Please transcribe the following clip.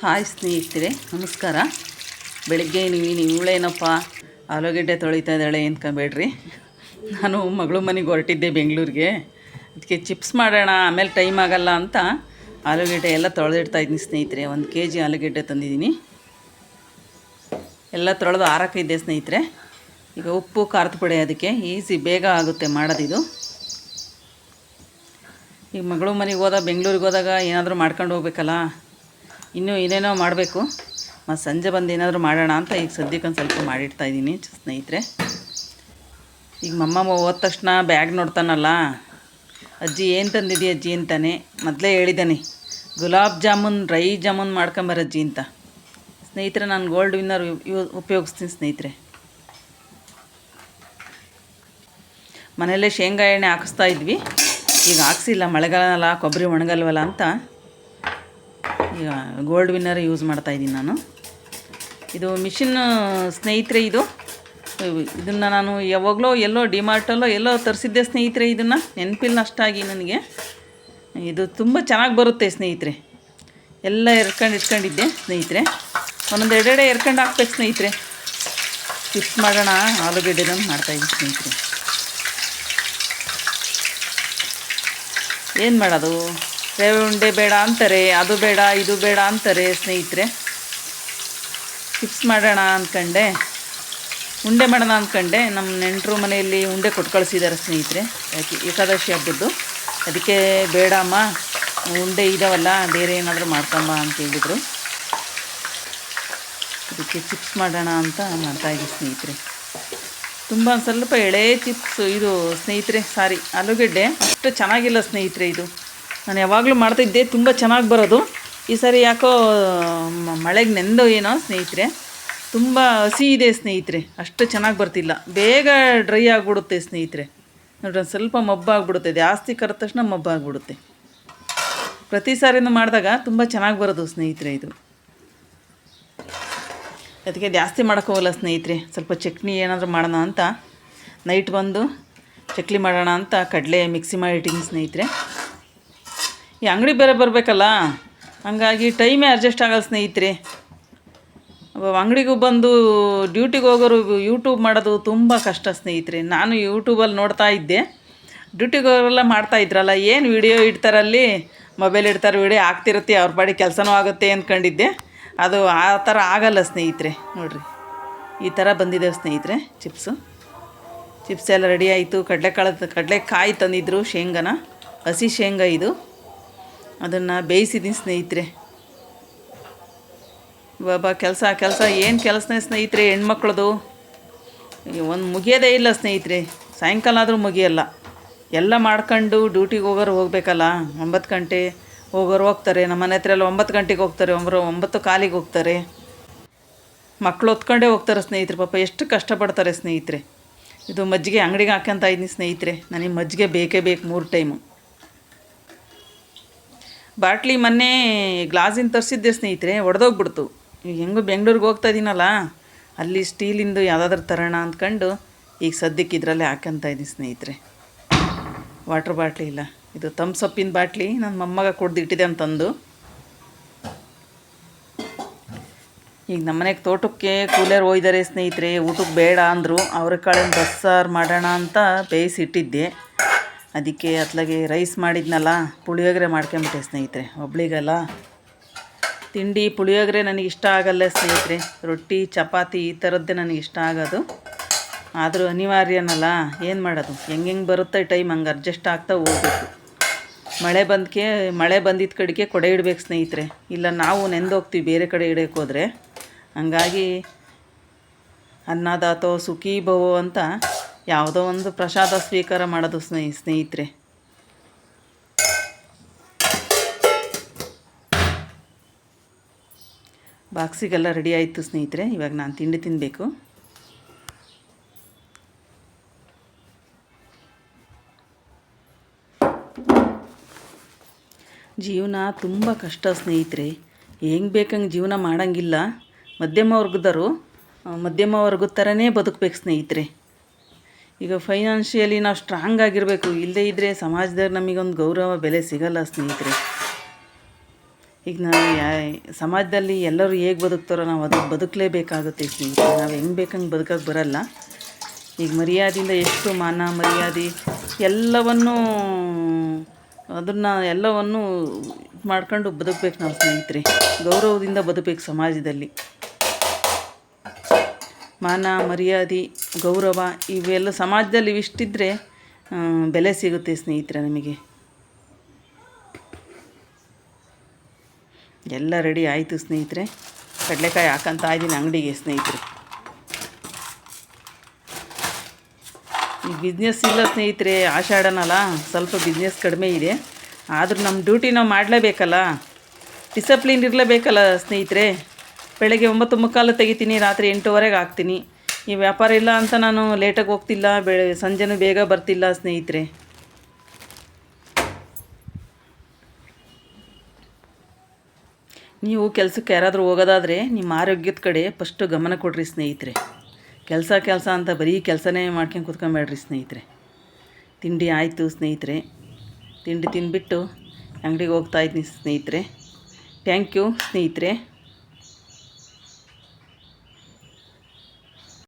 Hi ಸ್ನೇಹಿತರೆ, ನಮಸ್ಕಾರ. ಬೆಳಿಗ್ಗೆ ನೀವು ಇವಳೇನಪ್ಪ ಆಲೂಗಡ್ಡೆ ತೊಳಿತಾ ಇದ್ದಾಳೆ ಅಂದ್ಕೊಬೇಡ್ರಿ. ನಾನು ಮಗಳು ಮನೆಗೆ ಹೊರಟಿದ್ದೆ ಬೆಂಗಳೂರಿಗೆ. ಅದಕ್ಕೆ ಚಿಪ್ಸ್ ಮಾಡೋಣ, ಆಮೇಲೆ ಟೈಮ್ ಆಗಲ್ಲ ಅಂತ ಆಲೂಗಡ್ಡೆ ಎಲ್ಲ ತೊಳೆದಿಡ್ತಾಯಿದ್ದೀನಿ ಸ್ನೇಹಿತರೆ. 1 kg ಆಲೂಗಡ್ಡೆ ತಂದಿದ್ದೀನಿ. ಎಲ್ಲ ತೊಳೆದು ಆರಕ್ಕಿದ್ದೆ ಸ್ನೇಹಿತರೆ. ಈಗ ಉಪ್ಪು ಖಾರದ ಪುಡಿ, ಅದಕ್ಕೆ ಈಸಿ ಬೇಗ ಆಗುತ್ತೆ ಮಾಡೋದಿದು. ಈಗ ಮಗಳು ಮನೆಗೆ ಬೆಂಗಳೂರಿಗೆ ಹೋದಾಗ ಏನಾದರೂ ಮಾಡ್ಕೊಂಡು ಹೋಗ್ಬೇಕಲ್ಲ, ಇನ್ನೂ ಏನೇನೋ ಮಾಡಬೇಕು. ಮತ್ತು ಸಂಜೆ ಬಂದು ಏನಾದರೂ ಮಾಡೋಣ ಅಂತ ಈಗ ಸದ್ಯಕ್ಕೆ ಒಂದು ಸ್ವಲ್ಪ ಮಾಡಿಡ್ತಾಯಿದ್ದೀನಿ ಸ್ನೇಹಿತರೆ. ಈಗ ಮಮ್ಮ ಹೋದ ತಕ್ಷಣ ಬ್ಯಾಗ್ ನೋಡ್ತಾನಲ್ಲ, ಅಜ್ಜಿ ಏನು ತಂದಿದ್ದೀಯ ಅಜ್ಜಿ ಅಂತಾನೆ. ಮೊದಲೇ ಹೇಳಿದ್ದಾನೆ, ಗುಲಾಬ್ ಜಾಮೂನ್ ಡ್ರೈ ಜಾಮೂನ್ ಮಾಡ್ಕೊಂಬರಜ್ಜಿ ಅಂತ. ಸ್ನೇಹಿತರೆ, ನಾನು ಗೋಲ್ಡ್ ವಿನ್ನರ್ ಉಪಯೋಗಿಸ್ತೀನಿ ಸ್ನೇಹಿತರೆ. ಮನೆಯಲ್ಲೇ ಶೇಂಗಾ ಎಣ್ಣೆ ಹಾಕಿಸ್ತಾ ಇದ್ವಿ, ಈಗ ಹಾಕ್ಸಿಲ್ಲ, ಮಳೆಗಾಲ ಕೊಬ್ಬರಿ ಒಣಗಲ್ವಲ್ಲ ಅಂತ ಈಗ ಗೋಲ್ಡ್ ವಿನ್ನರ್ ಯೂಸ್ ಮಾಡ್ತಾಯಿದ್ದೀನಿ ನಾನು. ಇದು ಮಿಷಿನ್ ಸ್ನೇಹಿತರೆ. ಇದನ್ನು ನಾನು ಯಾವಾಗಲೋ ಎಲ್ಲೋ ಡಿಮಾರ್ಟಲ್ಲೋ ಎಲ್ಲೋ ತರಿಸಿದ್ದೆ ಸ್ನೇಹಿತರೆ. ಇದನ್ನು ನೆನಪಿಲ್ಲ ಅಷ್ಟಾಗಿ ನನಗೆ. ಇದು ತುಂಬ ಚೆನ್ನಾಗಿ ಬರುತ್ತೆ ಸ್ನೇಹಿತರೆ. ಎಲ್ಲ ಇಟ್ಕೊಂಡಿದ್ದೆ ಸ್ನೇಹಿತರೆ. ಒಂದೊಂದು ಎರಡೆರಡೆ ಹಾಕ್ಬೇಕು ಸ್ನೇಹಿತರೆ. ಚಿಪ್ಸ್ ಮಾಡೋಣ ಆಲೂಗಡ್ಡೆದನ್ನು ಮಾಡ್ತಾಯಿದ್ದೀನಿ ಸ್ನೇಹಿತರೆ. ಏನು ಮಾಡೋದು, ರವೆ ಉಂಡೆ ಬೇಡ ಅಂತಾರೆ, ಅದು ಬೇಡ ಇದು ಬೇಡ ಅಂತಾರೆ ಸ್ನೇಹಿತರೆ. ಚಿಪ್ಸ್ ಮಾಡೋಣ ಅಂದ್ಕೊಂಡೆ, ಉಂಡೆ ಮಾಡೋಣ ಅಂದ್ಕೊಂಡೆ. ನಮ್ಮ ನೆಂಟರು ಮನೆಯಲ್ಲಿ ಉಂಡೆ ಕೊಟ್ಟು ಕಳಿಸಿದ್ದಾರೆ ಸ್ನೇಹಿತರೆ, ಯಾಕೆ ಏಕಾದಶಿ ಹಬ್ಬದ್ದು. ಅದಕ್ಕೆ ಬೇಡಮ್ಮ, ಉಂಡೆ ಇದಾವಲ್ಲ, ಬೇರೆ ಏನಾದರೂ ಮಾಡ್ಕೊಂಬ ಅಂತ ಹೇಳಿದರು. ಅದಕ್ಕೆ ಚಿಪ್ಸ್ ಮಾಡೋಣ ಅಂತ ಮಾಡ್ತಾಯಿದ್ದೆ ಸ್ನೇಹಿತರೆ. ತುಂಬ ಸ್ವಲ್ಪ ಎಳೆ ಚಿಪ್ಸ್ ಇದು ಸ್ನೇಹಿತರೆ. ಆಲೂಗಡ್ಡೆ ಅಷ್ಟು ಚೆನ್ನಾಗಿಲ್ಲ ಸ್ನೇಹಿತರೆ. ಇದು ನಾನು ಯಾವಾಗಲೂ ಮಾಡ್ತಿದ್ದೆ, ತುಂಬ ಚೆನ್ನಾಗಿ ಬರೋದು. ಈ ಸಾರಿ ಯಾಕೋ ಮಳೆಗೆ ನೆಂದೋ ಏನೋ ಸ್ನೇಹಿತರೆ, ತುಂಬ ಹಸಿ ಇದೆ ಸ್ನೇಹಿತರೆ. ಅಷ್ಟು ಚೆನ್ನಾಗಿ ಬರ್ತಿಲ್ಲ, ಬೇಗ ಡ್ರೈ ಆಗಿಬಿಡುತ್ತೆ ಸ್ನೇಹಿತರೆ. ನೋಡ್ರಿ, ಒಂದು ಸ್ವಲ್ಪ ಮಬ್ಬಾಗಿಬಿಡುತ್ತೆ, ಜಾಸ್ತಿ ಕರೆದ ತಕ್ಷಣ ಮಬ್ಬಾಗಿಬಿಡುತ್ತೆ. ಪ್ರತಿ ಸಾರಿನೂ ಮಾಡಿದಾಗ ತುಂಬ ಚೆನ್ನಾಗಿ ಬರೋದು ಸ್ನೇಹಿತರೆ ಇದು. ಅದಕ್ಕೆ ಜಾಸ್ತಿ ಮಾಡೋಕ್ಕೋಗಲ್ಲ ಸ್ನೇಹಿತರೆ. ಸ್ವಲ್ಪ ಚಟ್ನಿ ಏನಾದರೂ ಮಾಡೋಣ ಅಂತ ನೈಟ್ ಬಂದು ಚಕ್ಲಿ ಮಾಡೋಣ ಅಂತ ಕಡಲೆ ಮಿಕ್ಸಿ ಮಾಡಿಟ್ಟಿದ್ದೀನಿ ಸ್ನೇಹಿತರೆ. ಈ ಅಂಗಡಿ ಬೇರೆ ಬರಬೇಕಲ್ಲ, ಹಂಗಾಗಿ ಟೈಮೇ ಅಡ್ಜಸ್ಟ್ ಆಗಲ್ಲ ಸ್ನೇಹಿತರೆ. ಅಂಗಡಿಗೂ ಬಂದು ಡ್ಯೂಟಿಗೆ ಹೋಗೋರು ಯೂಟ್ಯೂಬ್ ಮಾಡೋದು ತುಂಬ ಕಷ್ಟ ಸ್ನೇಹಿತರೆ. ನಾನು ಯೂಟ್ಯೂಬಲ್ಲಿ ನೋಡ್ತಾ ಇದ್ದೆ, ಡ್ಯೂಟಿಗೆ ಹೋಗೋರೆಲ್ಲ ಮಾಡ್ತಾಯಿದ್ರಲ್ಲ, ಏನು ವಿಡಿಯೋ ಇಡ್ತಾರಲ್ಲಿ, ಮೊಬೈಲ್ ಇಡ್ತಾರೆ, ವಿಡಿಯೋ ಆಗ್ತಿರುತ್ತೆ, ಅವ್ರ ಪಾಡಿ ಕೆಲಸನೂ ಆಗುತ್ತೆ ಅಂದ್ಕೊಂಡಿದ್ದೆ. ಅದು ಆ ಥರ ಆಗಲ್ಲ ಸ್ನೇಹಿತರೆ. ನೋಡಿರಿ, ಈ ಥರ ಬಂದಿದೆ ಸ್ನೇಹಿತರೆ ಚಿಪ್ಸ್ ಎಲ್ಲ ರೆಡಿ ಆಯಿತು. ಕಡಲೆಕಾಯಿ ತಂದಿದ್ದರು, ಶೇಂಗಾನ, ಹಸಿ ಶೇಂಗಾ ಇದು. ಅದನ್ನು ಬೇಯಿಸಿದ್ದೀನಿ ಸ್ನೇಹಿತರೆ. ಬಾಬಾ ಕೆಲಸ ಏನು ಕೆಲಸನೇ ಸ್ನೇಹಿತರೆ. ಹೆಣ್ಮಕ್ಳದು ಒಂದು ಮುಗಿಯೋದೇ ಇಲ್ಲ ಸ್ನೇಹಿತರೆ. ಸಾಯಂಕಾಲ ಆದರೂ ಮುಗಿಯಲ್ಲ. ಎಲ್ಲ ಮಾಡ್ಕೊಂಡು ಡ್ಯೂಟಿಗೆ ಹೋಗಬೇಕಲ್ಲ. 9 ಗಂಟೆ ಹೋಗೋರು ಹೋಗ್ತಾರೆ. ನಮ್ಮ ಮನೆ ಹತ್ರ ಎಲ್ಲ 9 ಗಂಟೆಗೆ ಹೋಗ್ತಾರೆ, 9:15 ಹೋಗ್ತಾರೆ. ಮಕ್ಕಳು ಹೊತ್ಕೊಂಡೇ ಹೋಗ್ತಾರೆ ಸ್ನೇಹಿತರೆ. ಪಾಪ ಎಷ್ಟು ಕಷ್ಟಪಡ್ತಾರೆ ಸ್ನೇಹಿತರೆ. ಇದು ಮಜ್ಜಿಗೆ ಅಂಗಡಿಗೆ ಹಾಕ್ಕೊಂತ ಇದ್ದೀನಿ ಸ್ನೇಹಿತರೆ. ನನಗೆ ಮಜ್ಜಿಗೆ ಬೇಕೇ ಬೇಕು 3 ಟೈಮು. ಬಾಟ್ಲಿ ಮೊನ್ನೆ ಗ್ಲಾಸಿನ ತರಿಸಿದ್ದೆ ಸ್ನೇಹಿತರೆ, ಒಡೆದೋಗ್ಬಿಡ್ತು. ಈಗ ಹೆಂಗೂ ಬೆಂಗಳೂರಿಗೆ ಹೋಗ್ತಾ ಇದ್ದೀನಲ್ಲ, ಅಲ್ಲಿ ಸ್ಟೀಲಿಂದು ಯಾವುದಾದ್ರೂ ತರೋಣ ಅಂದ್ಕೊಂಡು ಈಗ ಸದ್ಯಕ್ಕೆ ಇದರಲ್ಲೇ ಹಾಕ್ಕೊಂತ ಇದ್ದೀನಿ ಸ್ನೇಹಿತರೆ. ವಾಟ್ರ್ ಬಾಟ್ಲಿ ಇಲ್ಲ, ಇದು ಥಮ್ಸಪ್ಪಿನ ಬಾಟ್ಲಿ ನನ್ನ ಮೊಮ್ಮಗ ಕೊಡ್ದಿಟ್ಟಿದೆ ಅಂತಂದು. ಈಗ ನಮ್ಮನೆಗೆ ತೋಟಕ್ಕೆ ಕೂಲರ್ ಒಯ್ದಾರೆ ಸ್ನೇಹಿತರೆ. ಊಟಕ್ಕೆ ಬೇಡ ಅಂದರು. ಅವ್ರೆಕಾಳಿನ ಬಸ್ಸಾರು ಮಾಡೋಣ ಅಂತ ಬೇಯಿಸಿಟ್ಟಿದ್ದೆ. ಅದಕ್ಕೆ ಅತ್ಲಾಗೆ ರೈಸ್ ಮಾಡಿದ್ನಲ್ಲ, ಪುಳಿಯೋಗರೆ ಮಾಡ್ಕೊಂಬಿಟ್ಟೆ ಸ್ನೇಹಿತರೆ. ಒಬ್ಳಿಗಲ್ಲ ತಿಂಡಿ ಪುಳಿಯೋಗರೆ ನನಗೆ ಇಷ್ಟ ಆಗಲ್ಲ ಸ್ನೇಹಿತರೆ. ರೊಟ್ಟಿ ಚಪಾತಿ ಈ ಥರದ್ದೇ ನನಗೆ ಇಷ್ಟ ಆಗೋದು. ಆದರೂ ಅನಿವಾರ್ಯನಲ್ಲ, ಏನು ಮಾಡೋದು, ಹೆಂಗೆ ಬರುತ್ತೆ ಟೈಮ್ ಹಂಗೆ ಅಡ್ಜಸ್ಟ್ ಆಗ್ತಾ ಹೋಗ್ಬೇಕು. ಮಳೆ ಬಂದಿದ್ದ ಕಡೆಗೆ ಕೊಡೆ ಇಡಬೇಕು ಸ್ನೇಹಿತರೆ, ಇಲ್ಲ ನಾವು ನೆಂದೋಗ್ತೀವಿ ಬೇರೆ ಕಡೆ ಇಡೋಕ್ಕೆ ಹೋದರೆ. ಹಂಗಾಗಿ ಅನ್ನದಾತೋ ಸುಖೀ ಭವೋ ಅಂತ ಯಾವುದೋ ಒಂದು ಪ್ರಸಾದ ಸ್ವೀಕಾರ ಮಾಡೋದು ಸ್ನೇಹಿತರೆ. ಬಾಕ್ಸಿಗೆಲ್ಲ ರೆಡಿ ಆಯಿತು ಸ್ನೇಹಿತರೆ. ಇವಾಗ ನಾನು ತಿಂಡಿ ತಿನ್ನಬೇಕು. ಜೀವನ ತುಂಬ ಕಷ್ಟ ಸ್ನೇಹಿತರೆ. ಹೆಂಗೆ ಬೇಕಂಗೆ ಜೀವನ ಮಾಡೋಂಗಿಲ್ಲ. ಮಧ್ಯಮ ವರ್ಗದ ಥರನೇ ಬದುಕಬೇಕು ಸ್ನೇಹಿತರೆ. ಈಗ ಫೈನಾನ್ಷಿಯಲಿ ನಾವು ಸ್ಟ್ರಾಂಗ್ ಆಗಿರಬೇಕು. ಇಲ್ಲದೇ ಇದ್ದರೆ ಸಮಾಜದಾಗ ನಮಗೊಂದು ಗೌರವ ಬೆಲೆ ಸಿಗಲ್ಲ ಸ್ನೇಹಿತರೆ. ಈಗ ನಾವು ಸಮಾಜದಲ್ಲಿ ಎಲ್ಲರೂ ಹೇಗೆ ಬದುಕ್ತಾರೋ ನಾವು ಅದು ಬದುಕಲೇಬೇಕಾಗುತ್ತೆ ಸ್ನೇಹಿತರೆ. ನಾವು ಹೆಂಗೆ ಬೇಕಂಗೆ ಬದುಕೋಕ್ಕೆ ಬರಲ್ಲ. ಈಗ ಮರ್ಯಾದೆಯಿಂದ ಎಷ್ಟು ಮಾನ ಮರ್ಯಾದೆ ಎಲ್ಲವನ್ನೂ ಎಲ್ಲವನ್ನೂ ಮಾಡ್ಕೊಂಡು ಬದುಕಬೇಕು ನಾವು ಸ್ನೇಹಿತರೆ. ಗೌರವದಿಂದ ಬದುಕಬೇಕು ಸಮಾಜದಲ್ಲಿ. ಮಾನ ಮರ್ಯಾದೆ ಗೌರವ ಇವೆಲ್ಲ ಸಮಾಜದಲ್ಲಿ ಇವಿಷ್ಟಿದ್ದರೆ ಬೆಲೆ ಸಿಗುತ್ತೆ ಸ್ನೇಹಿತರೆ ನಮಗೆ. ಎಲ್ಲ ರೆಡಿ ಆಯಿತು ಸ್ನೇಹಿತರೆ. ಕಡಲೆಕಾಯಿ ಹಾಕಂತ ಇದ್ದೀನಿ ಅಂಗಡಿಗೆ ಸ್ನೇಹಿತರೆ. ಈ ಬಿಸ್ನೆಸ್ ಇಲ್ಲ ಸ್ನೇಹಿತರೆ, ಆಷಾಢನಲ್ಲ, ಸ್ವಲ್ಪ ಬಿಸ್ನೆಸ್ ಕಡಿಮೆ ಇದೆ. ಆದರೂ ನಮ್ಮ ಡ್ಯೂಟಿ ನಾವು ಮಾಡಲೇಬೇಕಲ್ಲ, ಡಿಸಪ್ಲಿನ್ ಇರಲೇಬೇಕಲ್ಲ ಸ್ನೇಹಿತರೆ. ಬೆಳಗ್ಗೆ 9:45 ತೆಗಿತೀನಿ, ರಾತ್ರಿ 8:00ವರೆಗೆ ಹಾಕ್ತೀನಿ. ಈ ವ್ಯಾಪಾರ ಇಲ್ಲ ಅಂತ ನಾನು ಲೇಟಾಗಿ ಹೋಗ್ತಿಲ್ಲ, ಸಂಜೆನೂ ಬೇಗ ಬರ್ತಿಲ್ಲ ಸ್ನೇಹಿತರೆ. ನೀವು ಕೆಲಸಕ್ಕೆ ಯಾರಾದರೂ ಹೋಗೋದಾದರೆ ನಿಮ್ಮ ಆರೋಗ್ಯದ ಕಡೆ ಫಸ್ಟು ಗಮನ ಕೊಡ್ರಿ ಸ್ನೇಹಿತರೆ. ಕೆಲಸ ಅಂತ ಬರೀ ಕೆಲಸನೇ ಮಾಡ್ಕೊಂಡು ಕೂತ್ಕೊಂಬೇಡ್ರಿ ಸ್ನೇಹಿತರೆ. ತಿಂಡಿ ಆಯಿತು ಸ್ನೇಹಿತರೆ. ತಿಂಡಿ ತಿಂದುಬಿಟ್ಟು ಅಂಗಡಿಗೆ ಹೋಗ್ತಾಯಿದ್ದೀನಿ ಸ್ನೇಹಿತರೆ. ಥ್ಯಾಂಕ್ ಯು ಸ್ನೇಹಿತರೆ.